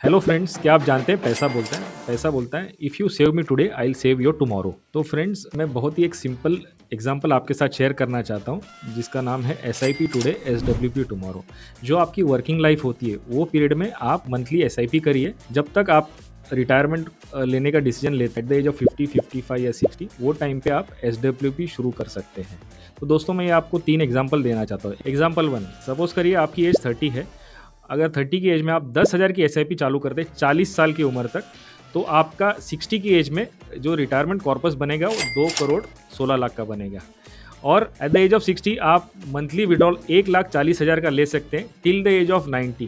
Hello friends, क्या आप जानते हैं पैसा बोलता है if you save me today I will save your tomorrow. तो फ्रेंड्स, मैं बहुत ही एक सिंपल एग्जांपल आपके साथ शेयर करना चाहता हूँ जिसका नाम है S I P today S W P tomorrow. जो आपकी वर्किंग लाइफ होती है वो पीरियड में आप मंथली एस आई पी करिए जब तक आप रिटायरमेंट लेने का डिसीजन लेते हैं एट द एज ऑफ 50, 55 या 60। वो टाइम पे आप एस डब्ल्यू पी शुरू कर सकते हैं। तो दोस्तों, मैं ये आपको 3 एग्जाम्पल देना चाहता हूँ। एग्जाम्पल 1, सपोज करिए आपकी एज 30 है। अगर 30 की एज में आप 10,000 की एसआईपी चालू करते हैं 40 साल की उम्र तक, तो आपका 60 की एज में जो रिटायरमेंट कॉर्पस बनेगा वो 2 करोड़ 16 लाख का बनेगा। और एट द एज ऑफ 60 आप मंथली विड्रॉल 1,40,000 का ले सकते हैं till the age of 90।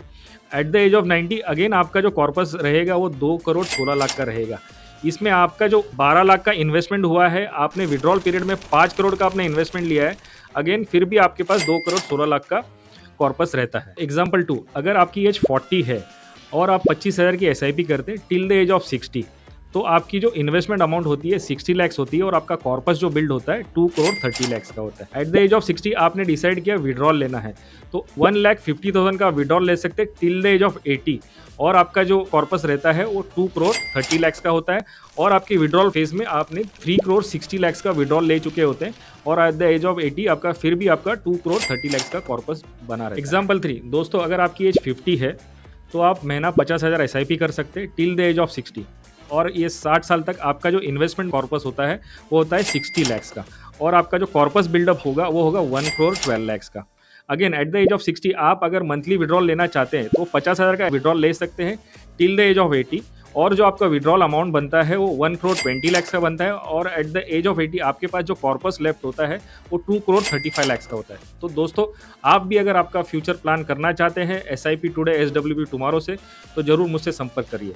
At the age of 90 again आपका जो कॉर्पस रहेगा वो 2 करोड़ 16 लाख का रहेगा। इसमें आपका जो 12 लाख का इन्वेस्टमेंट हुआ है, आपने विड्रॉल पीरियड में 5 करोड़ का आपने इन्वेस्टमेंट लिया है, अगेन फिर भी आपके पास 2 करोड़ 16 लाख का कॉर्पस रहता है। एग्जाम्पल 2, अगर आपकी एज 40 है और आप 25,000 की एसआईपी करते हैं टिल द एज ऑफ 60, तो आपकी जो इन्वेस्टमेंट अमाउंट होती है 60 लैक्स होती है और आपका कॉर्पस जो बिल्ड होता है 2 करोड़ 30 लाख का होता है। एट द एज ऑफ 60 आपने डिसाइड किया विड्रॉल लेना है, तो 1,50,000 का विड्रॉल ले सकते हैं टिल द एज ऑफ 80, और आपका जो कॉर्पस रहता है वो 2 करोड़ 30 लाख का होता है। और आपकी विड्रॉल फेज में आपने 3 करोड़ 60 लाख का विड्रॉल ले चुके होते हैं, और एट द एज ऑफ 80 आपका फिर भी आपका 2 करोड़ 30 लाख का कॉर्पस बना रहता है। एग्जाम्पल 3, दोस्तों अगर आपकी एज 50 है तो आप महीना 50,000 एसआईपी कर सकते हैं टिल द एज ऑफ 60, और ये 60 साल तक आपका जो इन्वेस्टमेंट कॉर्पस होता है वो होता है 60 लैक्स का, और आपका जो कॉर्पस बिल्डअप होगा वो होगा 1 करोड़ 12 लाख का। Again at the age of 60 आप अगर मंथली विड्रॉल लेना चाहते हैं तो 50,000 का विड्रॉल ले सकते हैं टिल द एज ऑफ 80, और जो आपका विड्रॉल अमाउंट बनता है वो 1 करोड़ 20 लाख का बनता है, और एट द एज ऑफ 80 आपके पास जो कॉर्पस लेफ्ट होता है वो 2 करोड़ 35 लाख का होता है। तो दोस्तों, आप भी अगर आपका फ्यूचर प्लान करना चाहते हैं S I P today S W P tomorrow से, तो जरूर मुझसे संपर्क करिए।